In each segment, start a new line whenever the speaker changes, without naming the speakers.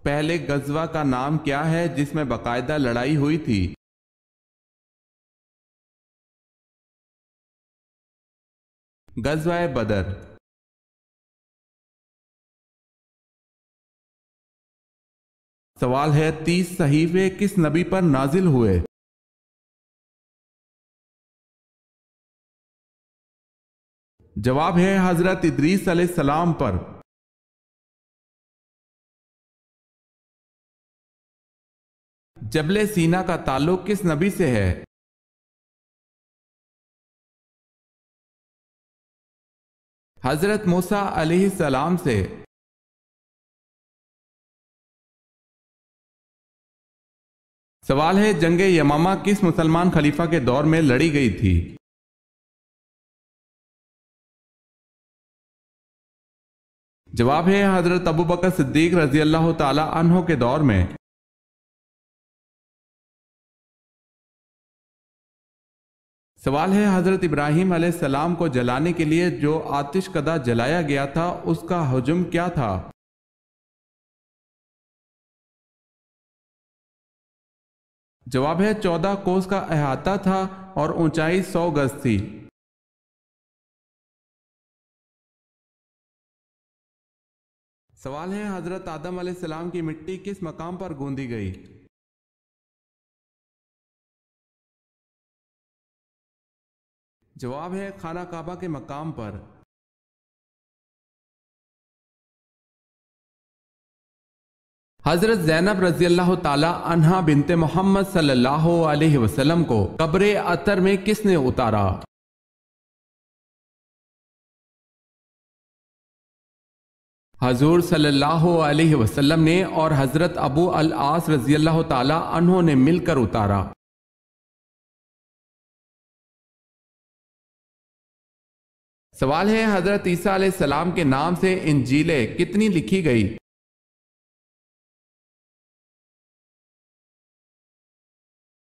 پہلے غزوہ کا نام کیا ہے جس میں باقاعدہ لڑائی ہوئی تھی؟ غزوہ بدر۔ سوال ہے 30 صحیفے کس نبی پر نازل ہوئے؟ جواب ہے حضرت ادریس علیہ السلام پر۔ جبل سینا کا تعلق کس نبی سے ہے؟ حضرت موسیٰ علیہ السلام سے۔ سوال ہے جنگ یمامہ کس مسلمان خلیفہ کے دور میں لڑی گئی تھی؟ جواب ہے حضرت ابوبکر صدیق رضی اللہ تعالی عنہ کے دور میں۔ سوال ہے حضرت ابراہیم علیہ السلام کو جلانے کے لیے جو آتش کدہ جلایا گیا تھا اس کا حجم کیا تھا؟ جواب ہے 14 کوس کا احاطہ تھا اور اونچائی 100 گز تھی۔ سوال ہے حضرت آدم علیہ السلام کی مٹی کس مقام پر گوندی گئی؟ جواب ہے خانہ کعبہ کے مقام پر۔ حضرت زینب رضی اللہ تعالی عنہا بنت محمد صلی اللہ علیہ وسلم کو قبر عطر میں کس نے اتارا؟ حضور صلی اللہ علیہ وسلم نے اور حضرت ابو العاص رضی اللہ تعالی عنہ نے مل کر اتارا۔ سوال ہے حضرت عیسیٰ علیہ السلام کے نام سے انجیلیں کتنی لکھی گئی؟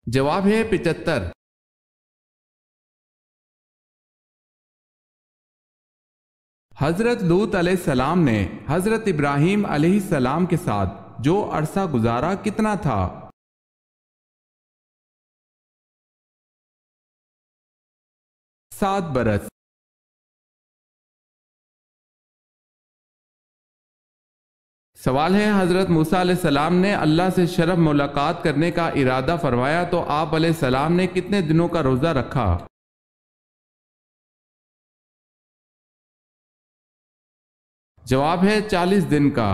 جواب ہے 75۔ حضرت لوط علیہ السلام نے حضرت ابراہیم علیہ السلام کے ساتھ جو عرصہ گزارا کتنا تھا؟ 7 برس۔ سوال ہے حضرت موسیٰ علیہ السلام نے اللہ سے شرف ملاقات کرنے کا ارادہ فرمایا تو آپ علیہ السلام نے کتنے دنوں کا روزہ رکھا؟ جواب ہے 40 دن کا۔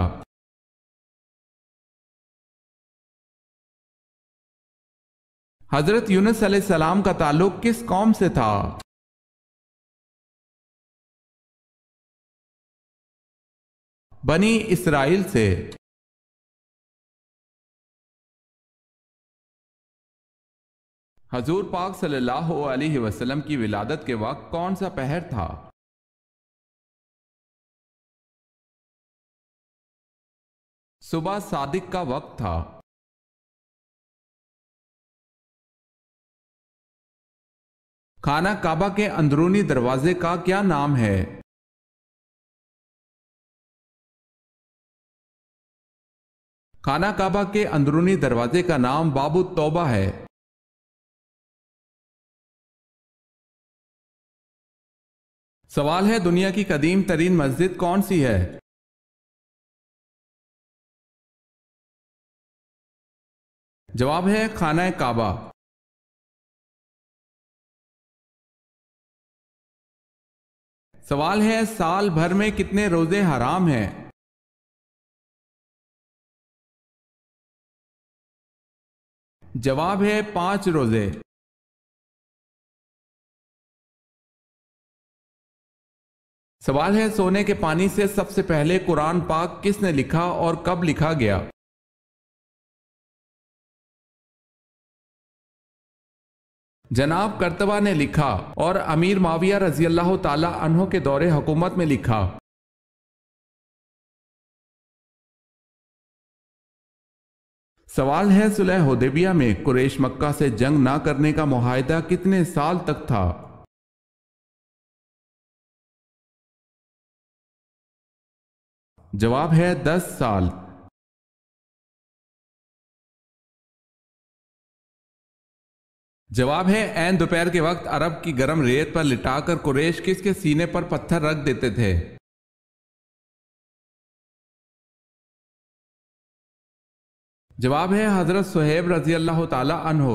حضرت یونس علیہ السلام کا تعلق کس قوم سے تھا؟ بنی اسرائیل سے۔ حضور پاک صلی اللہ علیہ وسلم کی ولادت کے وقت کون سا پہر تھا؟ صبح صادق کا وقت تھا۔ خانہ کعبہ کے اندرونی دروازے کا کیا نام ہے؟ خانہ کعبہ کے اندرونی دروازے کا نام باب التوبہ ہے۔ سوال ہے دنیا کی قدیم ترین مسجد کون سی ہے؟ جواب ہے خانہ کعبہ۔ سوال ہے سال بھر میں کتنے روزے حرام ہیں؟ جواب ہے 5 روزے۔ سوال ہے سونے کے پانی سے سب سے پہلے قرآن پاک کس نے لکھا اور کب لکھا گیا؟ جناب کرتبہ نے لکھا اور امیر معاویہ رضی اللہ تعالی عنہ کے دور حکومت میں لکھا۔ سوال ہے صلح حدیبیہ میں قریش مکہ سے جنگ نہ کرنے کا معاہدہ کتنے سال تک تھا؟ جواب ہے 10 سال۔ جواب ہے عین دوپہر کے وقت عرب کی گرم ریت پر لٹا کر قریش کس کے سینے پر پتھر رکھ دیتے تھے؟ جواب ہے حضرت صہیب رضی اللہ تعالی عنہ۔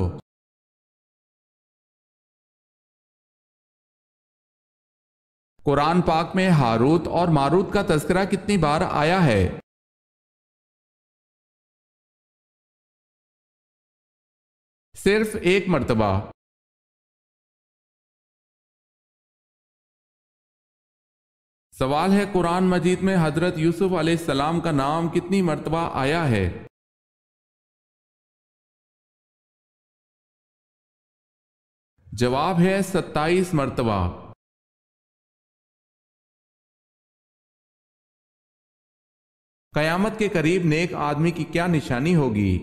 قرآن پاک میں ہاروت اور ماروت کا تذکرہ کتنی بار آیا ہے؟ صرف ایک مرتبہ۔ سوال ہے قرآن مجید میں حضرت یوسف علیہ السلام کا نام کتنی مرتبہ آیا ہے؟ جواب ہے 27 مرتبہ۔ قیامت کے قریب نیک آدمی کی کیا نشانی ہوگی؟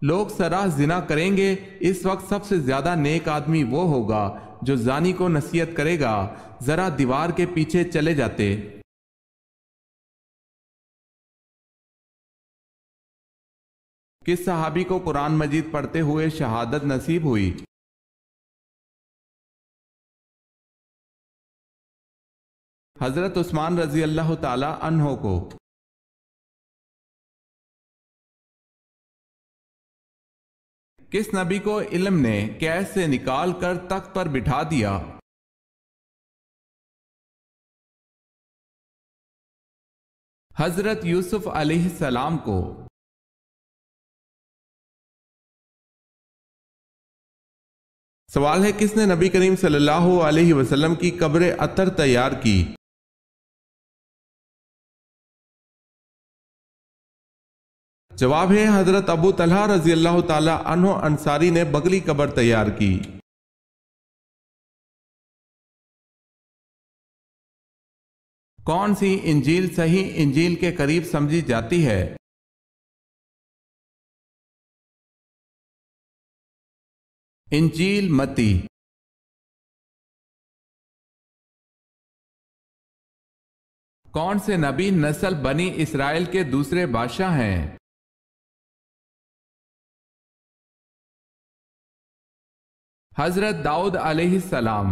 لوگ سراہ زنا کریں گے، اس وقت سب سے زیادہ نیک آدمی وہ ہوگا جو زانی کو نصیحت کرے گا ذرا دیوار کے پیچھے چلے جاتے۔ کس صحابی کو قرآن مجید پڑھتے ہوئے شہادت نصیب ہوئی؟ حضرت عثمان رضی اللہ تعالی عنہ کو۔ کس نبی کو علم نے قید سے نکال کر تخت پر بٹھا دیا؟ حضرت یوسف علیہ السلام کو۔ سوال ہے کس نے نبی کریم صلی اللہ علیہ وسلم کی قبر اطہر تیار کی؟ جواب ہے حضرت ابو طلحہ رضی اللہ تعالی عنہ انصاری نے بغلی قبر تیار کی۔ کون سی انجیل صحیح انجیل کے قریب سمجھی جاتی ہے؟ انجیل متی۔ کون سے نبی نسل بنی اسرائیل کے دوسرے بادشاہ ہیں؟ حضرت داؤد علیہ السلام۔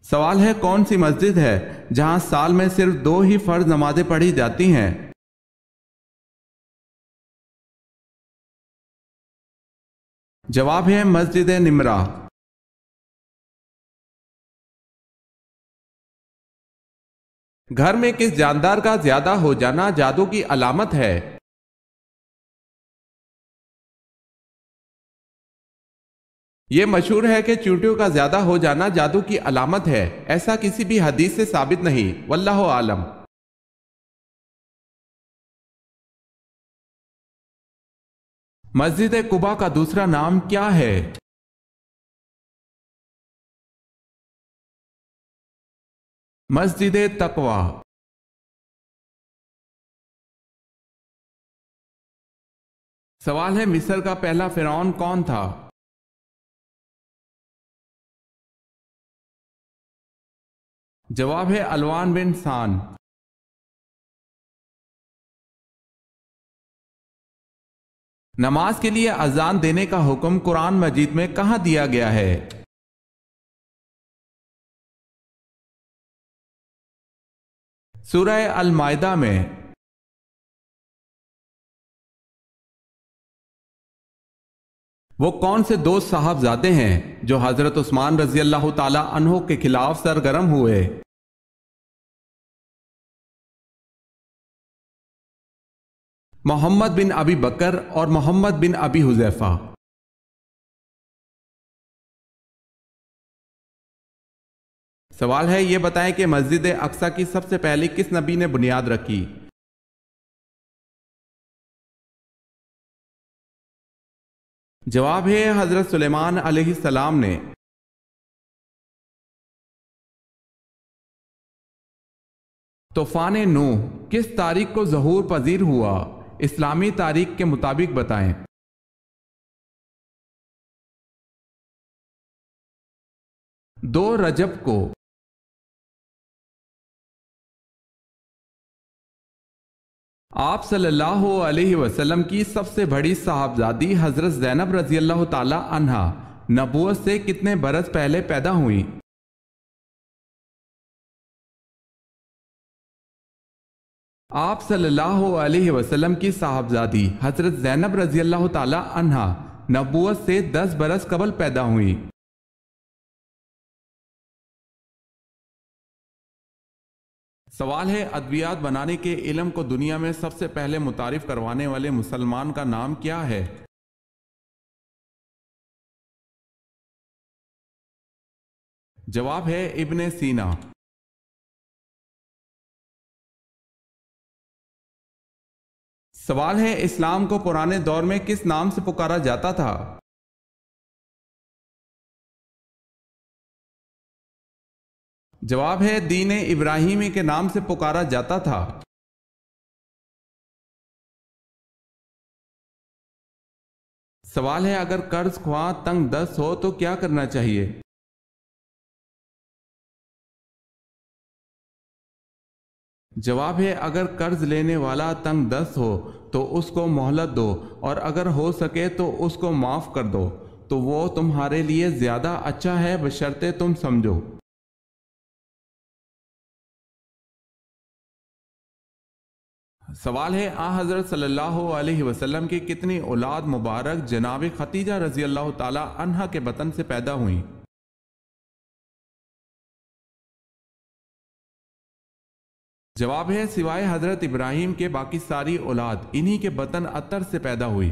سوال ہے کون سی مسجد ہے جہاں سال میں صرف 2 ہی فرض نمازیں پڑھی جاتی ہیں؟ جواب ہے مسجد نمرہ۔ گھر میں کس جاندار کا زیادہ ہو جانا جادو کی علامت ہے؟ یہ مشہور ہے کہ چیونٹیوں کا زیادہ ہو جانا جادو کی علامت ہے، ایسا کسی بھی حدیث سے ثابت نہیں، واللہ عالم۔ مسجد قباء کا دوسرا نام کیا ہے؟ مسجد تقوی۔ سوال ہے مصر کا پہلا فرعون کون تھا؟ جواب ہے الوان بن سان۔ نماز کے لیے اذان دینے کا حکم قرآن مجید میں کہاں دیا گیا ہے؟ سورہ المائدہ میں۔ وہ کون سے 2 صاحبزادے ہیں جو حضرت عثمان رضی اللہ تعالی عنہ کے خلاف سرگرم ہوئے؟ محمد بن ابی بکر اور محمد بن ابی حذیفہ۔ سوال ہے یہ بتائیں کہ مسجد اقصی کی سب سے پہلے کس نبی نے بنیاد رکھی؟ جواب ہے حضرت سلیمان علیہ السلام نے۔ طوفان نوح کس تاریخ کو ظہور پذیر ہوا؟ اسلامی تاریخ کے مطابق بتائیں۔ 2 رجب کو۔ آپ صلی اللہ علیہ وسلم کی سب سے بڑی صاحبزادی حضرت زینب رضی اللہ تعالی عنہا نبوت سے کتنے برس پہلے پیدا ہوئیں؟ آپ صلی اللہ علیہ وسلم کی صاحبزادی حضرت زینب رضی اللہ تعالی عنہا نبوت سے 10 برس قبل پیدا ہوئیں۔ سوال ہے، ادویات بنانے کے علم کو دنیا میں سب سے پہلے متعارف کروانے والے مسلمان کا نام کیا ہے؟ جواب ہے ابن سینا۔ سوال ہے، اسلام کو پرانے دور میں کس نام سے پکارا جاتا تھا؟ جواب ہے دین ابراہیمی کے نام سے پکارا جاتا تھا۔ سوال ہے، اگر قرض خواہ تنگ دست ہو تو کیا کرنا چاہیے؟ جواب ہے اگر قرض لینے والا تنگ دست ہو تو اس کو مہلت دو، اور اگر ہو سکے تو اس کو معاف کر دو، تو وہ تمہارے لیے زیادہ اچھا ہے بشرطے تم سمجھو۔ سوال ہے، حضرت صلی اللہ علیہ وسلم کی کتنی اولاد مبارک جناب ختیجہ رضی اللہ تعالی عنہا کے بطن سے پیدا ہوئیں؟ جواب ہے سوائے حضرت ابراہیم کے باقی ساری اولاد انہی کے بطن اطہر سے پیدا ہوئی۔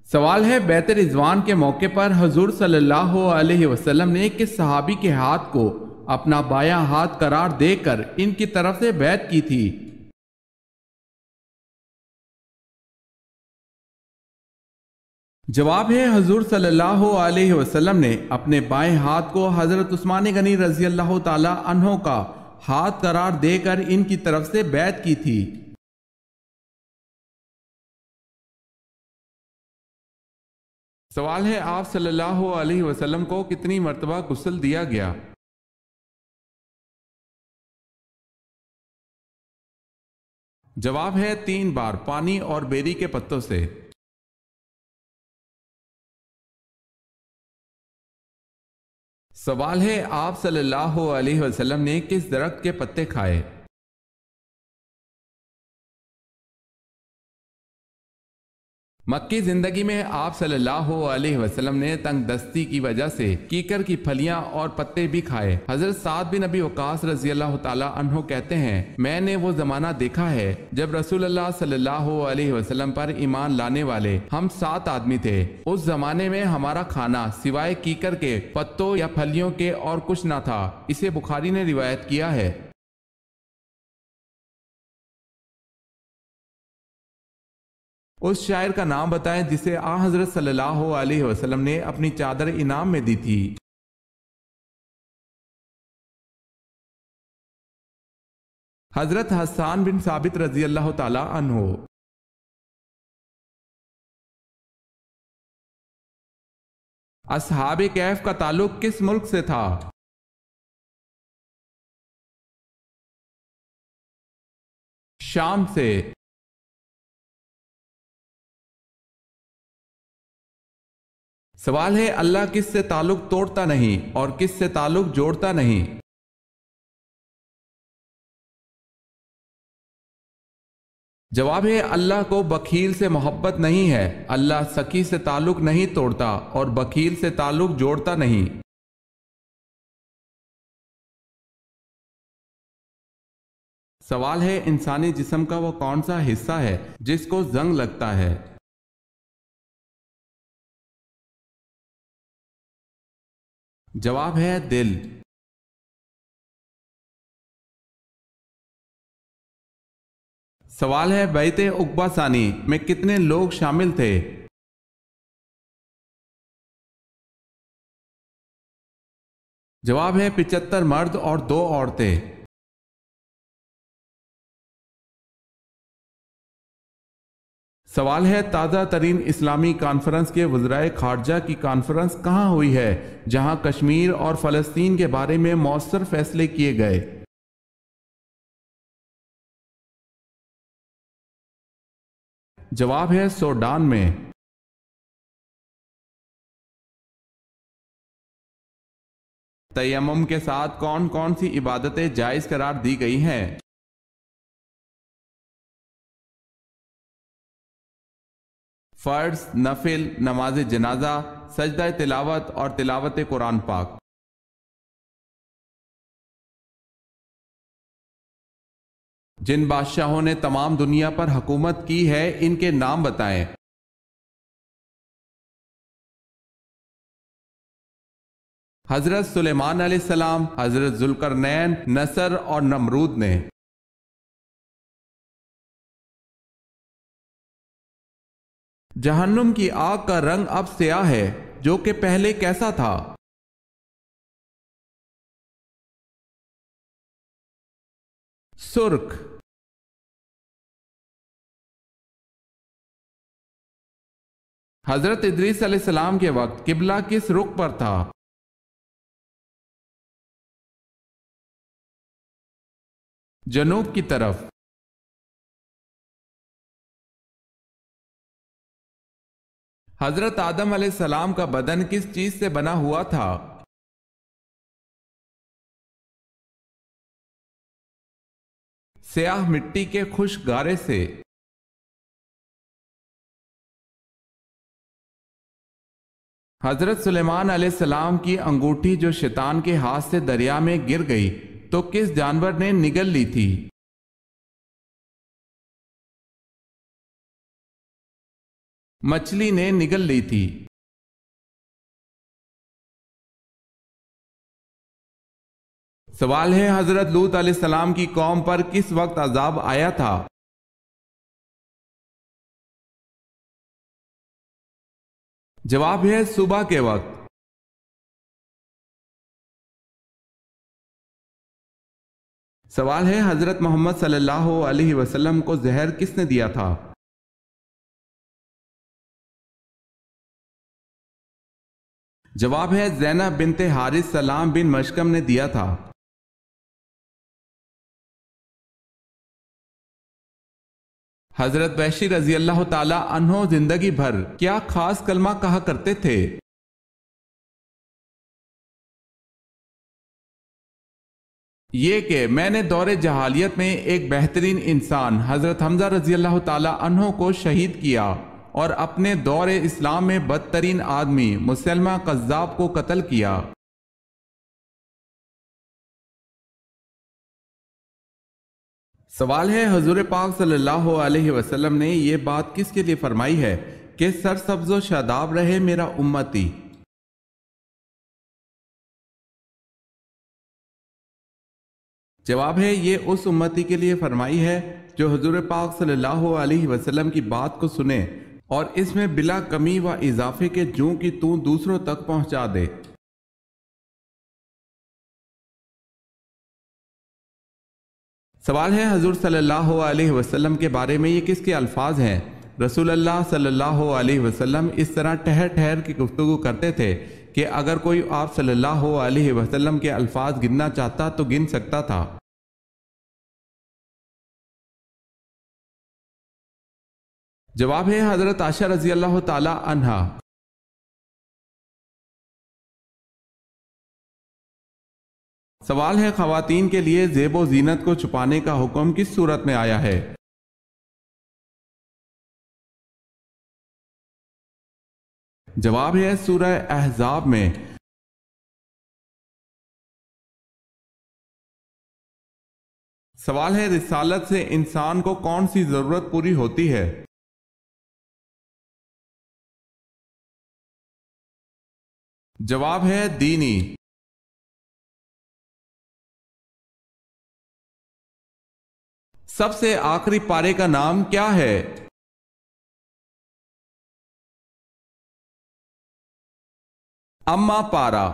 سوال ہے، بیعت رضوان کے موقع پر حضور صلی اللہ علیہ وسلم نے کس صحابی کے ہاتھ کو اپنا بایاں ہاتھ قرار دے کر ان کی طرف سے بیعت کی تھی؟ جواب ہے حضور صلی اللہ علیہ وسلم نے اپنے بائیں ہاتھ کو حضرت عثمان غنی رضی اللہ تعالی عنہ کا ہاتھ قرار دے کر ان کی طرف سے بیعت کی تھی۔ سوال ہے، آپ صلی اللہ علیہ وسلم کو کتنی مرتبہ غسل دیا گیا؟ جواب ہے 3 بار، پانی اور بیری کے پتوں سے۔ سوال ہے، آپ صلی اللہ علیہ وسلم نے کس درخت کے پتے کھائے؟ مکی زندگی میں آپ صلی اللہ علیہ وسلم نے تنگ دستی کی وجہ سے کیکر کی پھلیاں اور پتے بھی کھائے۔ حضرت سعد بن ابی وقاص رضی اللہ تعالی عنہ کہتے ہیں، میں نے وہ زمانہ دیکھا ہے جب رسول اللہ صلی اللہ علیہ وسلم پر ایمان لانے والے ہم 7 آدمی تھے۔ اس زمانے میں ہمارا کھانا سوائے کیکر کے پتوں یا پھلیوں کے اور کچھ نہ تھا۔ اسے بخاری نے روایت کیا ہے۔ اس شاعر کا نام بتائیں جسے حضرت صلی اللہ علیہ وسلم نے اپنی چادر انعام میں دی تھی۔ حضرت حسان بن ثابت رضی اللہ تعالی عنہ۔ اصحاب کہف کا تعلق کس ملک سے تھا؟ شام سے۔ سوال ہے، اللہ کس سے تعلق توڑتا نہیں اور کس سے تعلق جوڑتا نہیں؟ جواب ہے اللہ کو بخیل سے محبت نہیں ہے۔ اللہ سخی سے تعلق نہیں توڑتا اور بخیل سے تعلق جوڑتا نہیں۔ سوال ہے، انسانی جسم کا وہ کون سا حصہ ہے جس کو زنگ لگتا ہے؟ جواب ہے دل۔ سوال ہے، بیعت عقبہ ثانی میں کتنے لوگ شامل تھے؟ جواب ہے 75 مرد اور 2 عورتیں۔ سوال ہے تازہ ترین اسلامی کانفرنس کے وزرائے خارجہ کی کانفرنس کہاں ہوئی ہے جہاں کشمیر اور فلسطین کے بارے میں مؤثر فیصلے کیے گئے؟ جواب ہے سوڈان میں۔ تیمم کے ساتھ کون کون سی عبادتیں جائز قرار دی گئی ہیں؟ فرض، نفل، نماز جنازہ، سجدہ تلاوت اور تلاوت قرآن پاک۔ جن بادشاہوں نے تمام دنیا پر حکومت کی ہے ان کے نام بتائیں۔ حضرت سلیمان علیہ السلام، حضرت ذوالقرنین، نصر اور نمرود نے۔ جہنم کی آگ کا رنگ اب سیاہ ہے جو کہ پہلے کیسا تھا؟ سرخ۔ حضرت ادریس علیہ السلام کے وقت قبلہ کس رخ پر تھا؟ جنوب کی طرف۔ حضرت آدم علیہ السلام کا بدن کس چیز سے بنا ہوا تھا؟ سیاہ مٹی کے خشک گارے سے۔ حضرت سلیمان علیہ السلام کی انگوٹھی جو شیطان کے ہاتھ سے دریا میں گر گئی تو کس جانور نے نگل لی تھی؟ مچھلی نے نگل لی تھی۔ سوال ہے حضرت لوط علیہ السلام کی قوم پر کس وقت عذاب آیا تھا؟ جواب ہے صبح کے وقت۔ سوال ہے حضرت محمد صلی اللہ علیہ وسلم کو زہر کس نے دیا تھا؟ جواب ہے زینب بنت حارث سلام بن مشکم نے دیا تھا۔ حضرت وحشی رضی اللہ تعالی عنہ زندگی بھر کیا خاص کلمہ کہا کرتے تھے؟ یہ کہ میں نے دور جہالیت میں ایک بہترین انسان حضرت حمزہ رضی اللہ تعالی عنہ کو شہید کیا اور اپنے دور اسلام میں بدترین آدمی مسلمہ قذاب کو قتل کیا۔ سوال ہے حضور پاک صلی اللہ علیہ وسلم نے یہ بات کس کے لیے فرمائی ہے کہ سرسبز و شاداب رہے میرا امتی؟ جواب ہے یہ اس امتی کے لیے فرمائی ہے جو حضور پاک صلی اللہ علیہ وسلم کی بات کو سنے اور اس میں بلا کمی و اضافے کے جوں کی توں دوسروں تک پہنچا دے۔ سوال ہے حضور صلی اللہ علیہ وسلم کے بارے میں یہ کس کے الفاظ ہیں؟ رسول اللہ صلی اللہ علیہ وسلم اس طرح ٹھہر ٹھہر کی گفتگو کرتے تھے کہ اگر کوئی آپ صلی اللہ علیہ وسلم کے الفاظ گننا چاہتا تو گن سکتا تھا۔ جواب ہے حضرت عائشہ رضی اللہ تعالی عنہا۔ سوال ہے خواتین کے لیے زیب و زینت کو چھپانے کا حکم کس صورت میں آیا ہے؟ جواب ہے سورہ احزاب میں۔ سوال ہے رسالت سے انسان کو کون سی ضرورت پوری ہوتی ہے؟ جواب ہے دینی۔ سب سے آخری پارے کا نام کیا ہے؟ اما پارا۔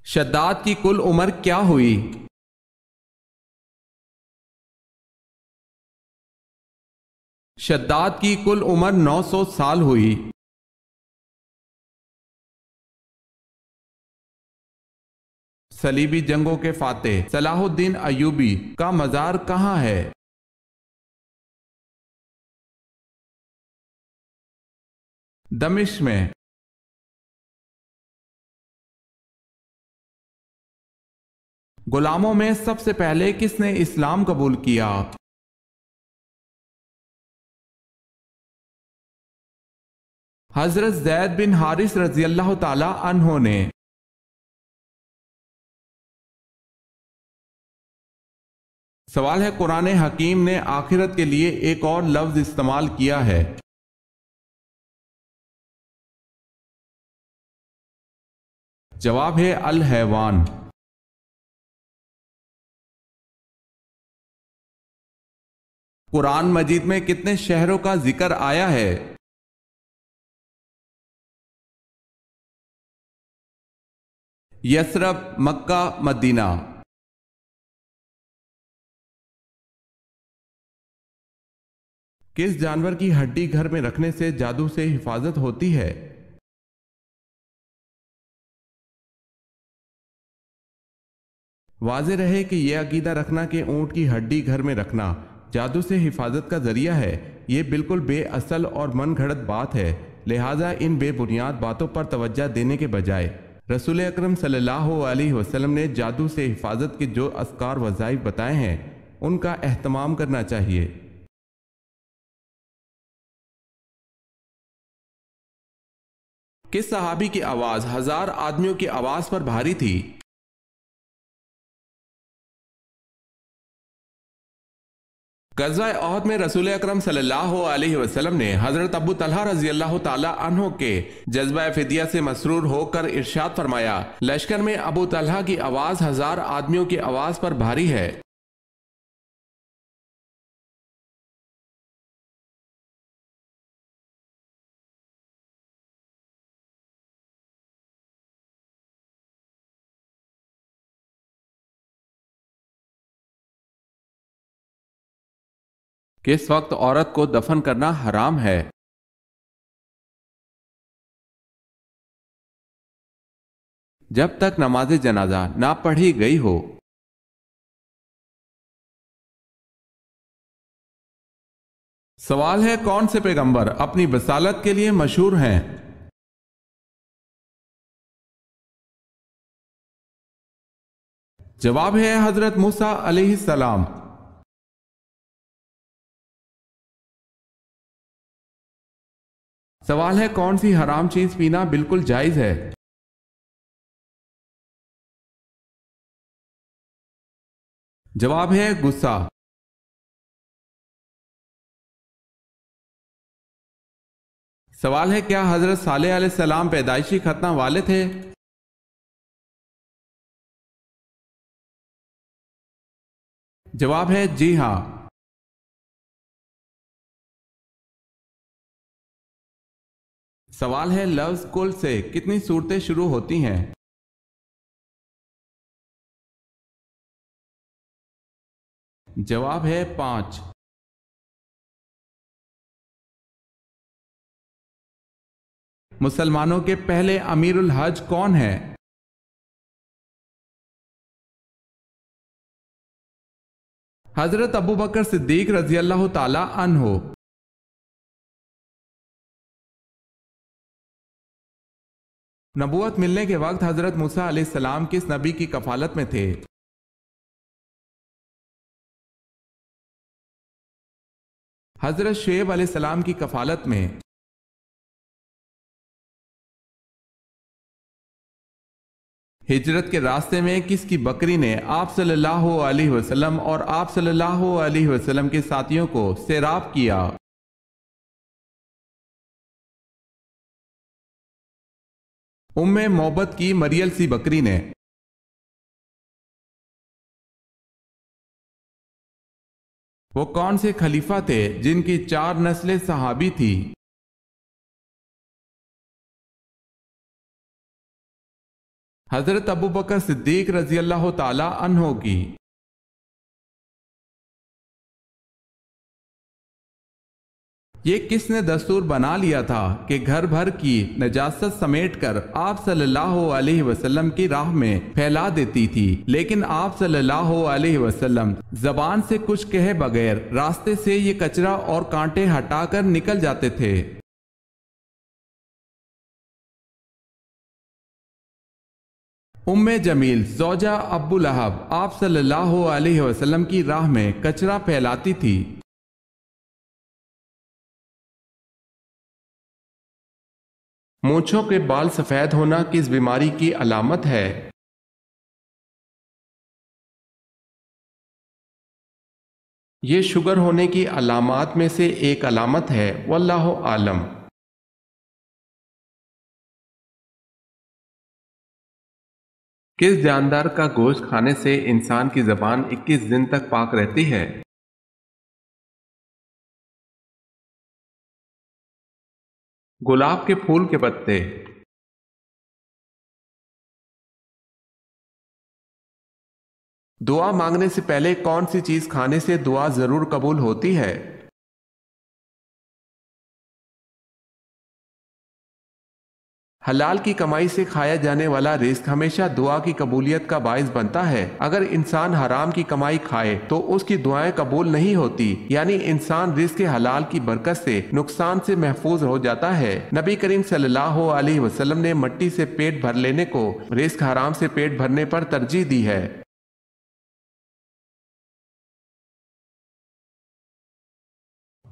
شداد کی کل عمر کیا ہوئی؟ شداد کی کل عمر 900 سال ہوئی۔ صلیبی جنگوں کے فاتح صلاح الدین ایوبی کا مزار کہاں ہے؟ دمشق میں۔ غلاموں میں سب سے پہلے کس نے اسلام قبول کیا؟ حضرت زید بن حارث رضی اللہ تعالی عنہ نے۔ سوال ہے، قرآن حکیم نے آخرت کے لیے ایک اور لفظ استعمال کیا ہے۔ جواب ہے الحیوان۔ قرآن مجید میں کتنے شہروں کا ذکر آیا ہے؟ یثرب، مکہ، مدینہ۔ کس جانور کی ہڈی گھر میں رکھنے سے جادو سے حفاظت ہوتی ہے؟ واضح رہے کہ یہ عقیدہ رکھنا کہ اونٹ کی ہڈی گھر میں رکھنا جادو سے حفاظت کا ذریعہ ہے، یہ بالکل بے اصل اور من گھڑت بات ہے، لہٰذا ان بے بنیاد باتوں پر توجہ دینے کے بجائے رسول اکرم صلی اللہ علیہ وسلم نے جادو سے حفاظت کے جو اذکار وظائف بتائے ہیں ان کا اہتمام کرنا چاہیے۔ کس صحابی کی آواز 1000 آدمیوں کی آواز پر بھاری تھی؟ غزوہ احد میں رسول اکرم صلی اللہ علیہ وسلم نے حضرت ابو طلحہ رضی اللہ تعالی عنہ کے جذبہ فدیہ سے مسرور ہو کر ارشاد فرمایا، لشکر میں ابو طلحہ کی آواز 1000 آدمیوں کی آواز پر بھاری ہے۔ کس وقت عورت کو دفن کرنا حرام ہے؟ جب تک نماز جنازہ نہ پڑھی گئی ہو۔ سوال ہے، کون سے پیغمبر اپنی بصالت کے لیے مشہور ہیں؟ جواب ہے حضرت موسیٰ علیہ السلام۔ سوال ہے، کون سی حرام چیز پینا بالکل جائز ہے؟ جواب ہے غصہ۔ سوال ہے، کیا حضرت صالح علیہ السلام پیدائشی ختنہ والے تھے؟ جواب ہے جی ہاں۔ سوال ہے، لفظ کل سے کتنی صورتیں شروع ہوتی ہیں؟ جواب ہے 5۔ مسلمانوں کے پہلے امیر الحج کون ہیں؟ حضرت ابو بکر صدیق رضی اللہ تعالی عنہ۔ نبوت ملنے کے وقت حضرت موسیٰ علیہ السلام کس نبی کی کفالت میں تھے؟ حضرت شعیب علیہ السلام کی کفالت میں۔ ہجرت کے راستے میں کس کی بکری نے آپ صلی اللہ علیہ وسلم اور آپ صلی اللہ علیہ وسلم کے ساتھیوں کو سیراب کیا؟ ام محبت کی مریل سی بکری نے۔ وہ کون سے خلیفہ تھے جن کی 4 نسلیں صحابی تھی؟ حضرت ابو بکر صدیق رضی اللہ تعالی عنہ کی۔ یہ کس نے دستور بنا لیا تھا کہ گھر بھر کی نجاست سمیٹ کر آپ صلی اللہ علیہ وسلم کی راہ میں پھیلا دیتی تھی، لیکن آپ صلی اللہ علیہ وسلم زبان سے کچھ کہے بغیر راستے سے یہ کچرا اور کانٹے ہٹا کر نکل جاتے تھے۔ ام جمیل زوجہ ابو لہب آپ صلی اللہ علیہ وسلم کی راہ میں کچرا پھیلاتی تھی۔ مونچھوں کے بال سفید ہونا کس بیماری کی علامت ہے؟ یہ شوگر ہونے کی علامات میں سے ایک علامت ہے، واللہ عالم۔ کس جاندار کا گوشت کھانے سے انسان کی زبان 21 دن تک پاک رہتی ہے؟ گلاب کے پھول کے پتے۔ دعا مانگنے سے پہلے کون سی چیز کھانے سے دعا ضرور قبول ہوتی ہے؟ حلال کی کمائی سے کھایا جانے والا رزق ہمیشہ دعا کی قبولیت کا باعث بنتا ہے۔ اگر انسان حرام کی کمائی کھائے تو اس کی دعائیں قبول نہیں ہوتی، یعنی انسان رزق حلال کی برکت سے نقصان سے محفوظ ہو جاتا ہے۔ نبی کریم صلی اللہ علیہ وسلم نے مٹی سے پیٹ بھر لینے کو رزق حرام سے پیٹ بھرنے پر ترجیح دی ہے۔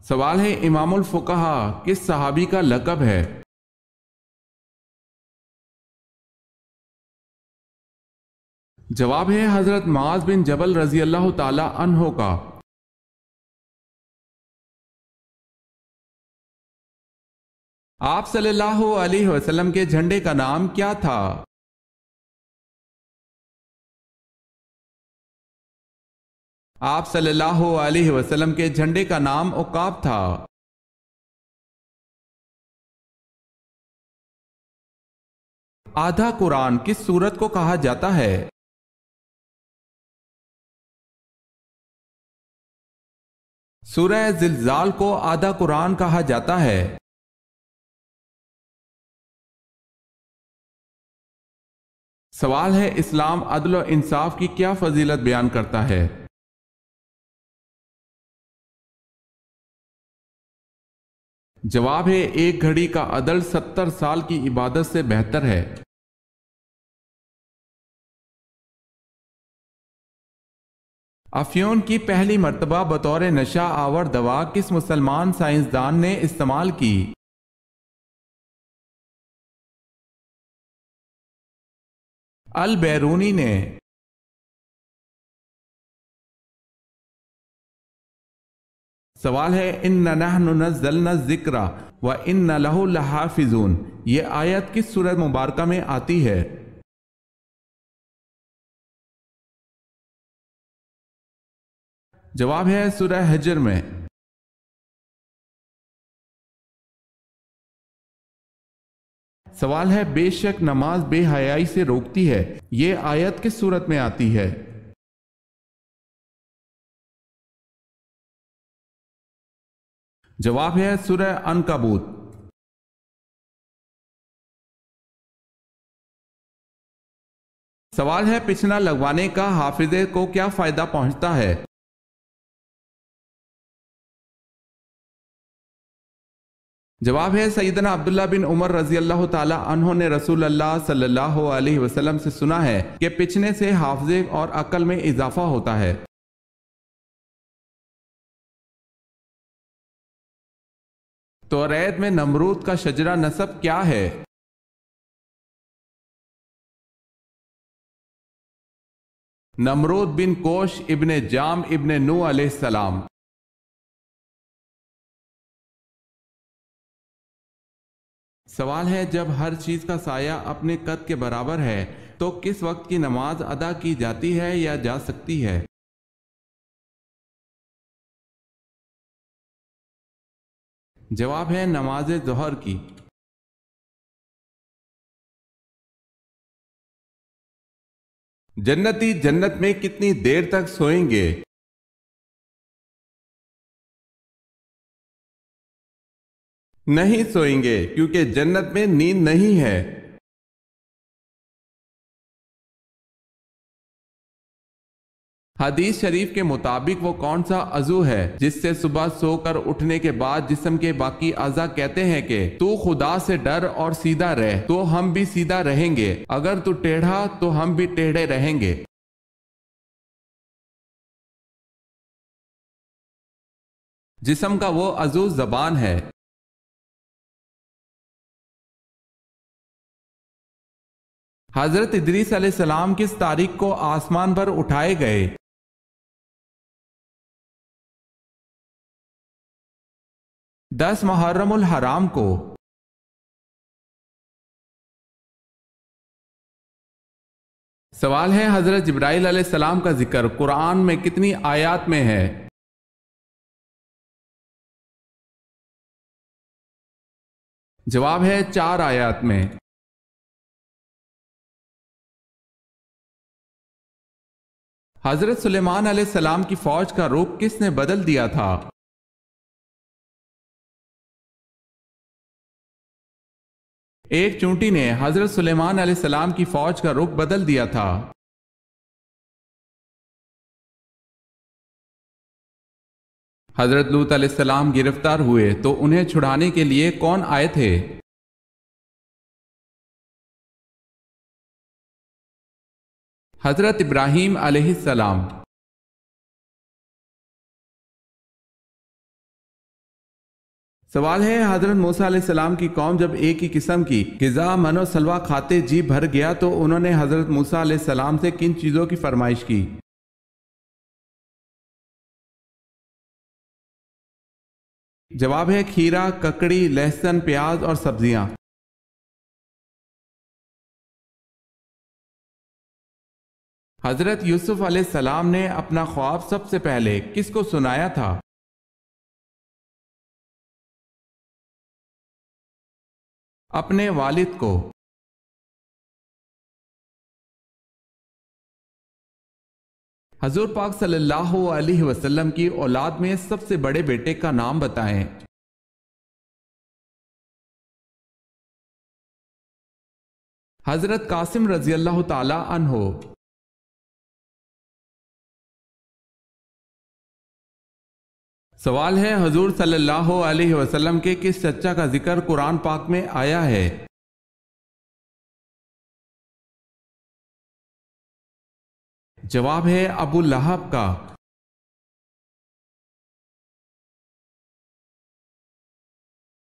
سوال ہے، امام الفقہا کس صحابی کا لقب ہے؟ جواب ہے حضرت معاذ بن جبل رضی اللہ تعالی عنہ کا۔ آپ صلی اللہ علیہ وسلم کے جھنڈے کا نام کیا تھا؟ آپ صلی اللہ علیہ وسلم کے جھنڈے کا نام عقاب تھا۔ آدھا قرآن کس سورت کو کہا جاتا ہے؟ سورہ زلزال کو آدھا قرآن کہا جاتا ہے۔ سوال ہے، اسلام عدل و انصاف کی کیا فضیلت بیان کرتا ہے؟ جواب ہے، ایک گھڑی کا عدل 70 سال کی عبادت سے بہتر ہے۔ افیون کی پہلی مرتبہ بطور نشہ آور دوا کس مسلمان سائنسدان نے استعمال کی؟ البیرونی نے۔ سوال ہے، اِنَّا نَحْنُ نَزَّلْنَا الذِّكْرَ وَإِنَّا لَهُ لَحَافِظُونَ یہ آیت کس سورۃ مبارکہ میں آتی ہے؟ جواب ہے سورہ حجر میں۔ سوال ہے، بے شک نماز بے حیائی سے روکتی ہے یہ آیت کس سورت میں آتی ہے؟ جواب ہے سورہ عنکبوت۔ سوال ہے، پچھنا لگوانے کا حافظے کو کیا فائدہ پہنچتا ہے؟ جواب ہے، سیدنا عبداللہ بن عمر رضی اللہ تعالی عنہ نے رسول اللہ صلی اللہ علیہ وسلم سے سنا ہے کہ پچھنے سے حافظے اور عقل میں اضافہ ہوتا ہے۔ توریت میں نمرود کا شجرہ نسب کیا ہے؟ نمرود بن کوش ابن جام ابن نوح علیہ السلام۔ سوال ہے، جب ہر چیز کا سایہ اپنے قد کے برابر ہے تو کس وقت کی نماز ادا کی جاتی ہے یا جا سکتی ہے؟ جواب ہے نماز ظہر کی۔ جنتی جنت میں کتنی دیر تک سوئیں گے؟ نہیں سوئیں گے کیونکہ جنت میں نیند نہیں ہے۔ حدیث شریف کے مطابق وہ کون سا عضو ہے جس سے صبح سو کر اٹھنے کے بعد جسم کے باقی اعضاء کہتے ہیں کہ تو خدا سے ڈر اور سیدھا رہ، تو ہم بھی سیدھا رہیں گے، اگر تو ٹیڑھا تو ہم بھی ٹیڑھے رہیں گے۔ جسم کا وہ عضو زبان ہے۔ حضرت ادریس علیہ السلام کس تاریخ کو آسمان پر اٹھائے گئے؟ 10 محرم الحرام کو۔ سوال ہے حضرت جبرائیل علیہ السلام کا ذکر قرآن میں کتنی آیات میں ہے؟ جواب ہے 4 آیات میں۔ حضرت سلیمان علیہ السلام کی فوج کا رخ کس نے بدل دیا تھا؟ ایک چونٹی نے حضرت سلیمان علیہ السلام کی فوج کا رخ بدل دیا تھا۔ حضرت لوط علیہ السلام گرفتار ہوئے تو انہیں چھڑانے کے لیے کون آئے تھے؟ حضرت ابراہیم علیہ السلام۔ سوال ہے حضرت موسیٰ علیہ السلام کی قوم جب ایک ہی قسم کی غذا من و سلوہ کھاتے جی بھر گیا تو انہوں نے حضرت موسیٰ علیہ السلام سے کن چیزوں کی فرمائش کی؟ جواب ہے کھیرا، ککڑی، لہسن، پیاز اور سبزیاں۔ حضرت یوسف علیہ السلام نے اپنا خواب سب سے پہلے کس کو سنایا تھا؟ اپنے والد کو۔ حضور پاک صلی اللہ علیہ وسلم کی اولاد میں سب سے بڑے بیٹے کا نام بتائیں۔ حضرت قاسم رضی اللہ تعالی عنہ۔ سوال ہے حضور صلی اللہ علیہ وسلم کے کس چچا کا ذکر قرآن پاک میں آیا ہے؟ جواب ہے ابو لہب کا۔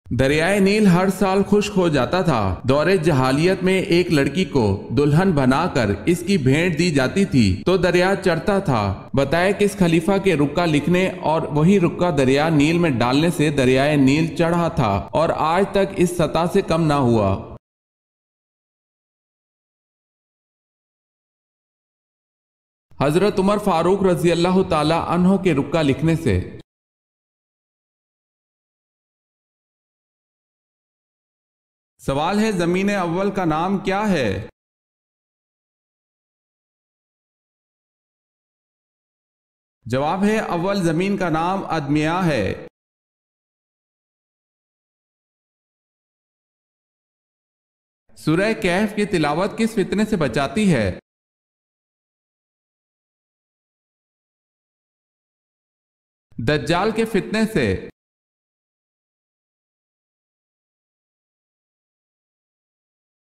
دریائے نیل ہر سال خشک ہو جاتا تھا۔ دور جہالیت میں ایک لڑکی کو دلہن بنا کر اس کی بھیٹ دی جاتی تھی تو دریا چڑھتا تھا۔ بتائے کس خلیفہ کے رکا لکھنے اور وہی رکا دریا نیل میں ڈالنے سے دریائے نیل چڑھا تھا اور آج تک اس سطح سے کم نہ ہوا۔ حضرت عمر فاروق رضی اللہ تعالی عنہ کے رکا لکھنے سے۔ سوال ہے زمین اول کا نام کیا ہے؟ جواب ہے اول زمین کا نام ادمیہ ہے۔ سورہ کہف کی تلاوت کس فتنے سے بچاتی ہے؟ دجال کے فتنے سے۔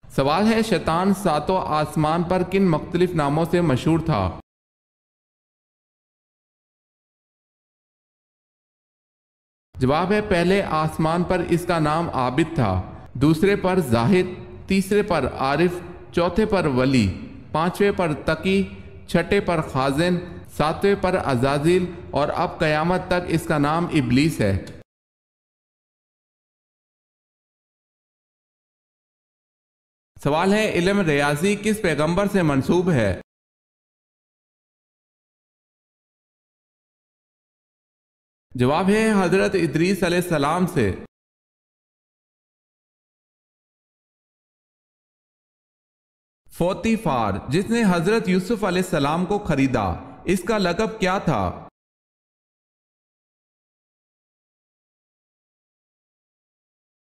سوال ہے شیطان ساتوں آسمان پر کن مختلف ناموں سے مشہور تھا؟ جواب ہے پہلے آسمان پر اس کا نام عابد تھا، دوسرے پر زاہد، تیسرے پر عارف، چوتھے پر ولی، پانچویں پر تقی، چھٹے پر خازن، ساتویں پر عزازیل اور اب قیامت تک اس کا نام ابلیس ہے۔ سوال ہے علم ریاضی کس پیغمبر سے منسوب ہے؟ جواب ہے حضرت ادریس علیہ السلام سے۔ فوتی فار جس نے حضرت یوسف علیہ السلام کو خریدا اس کا لقب کیا تھا؟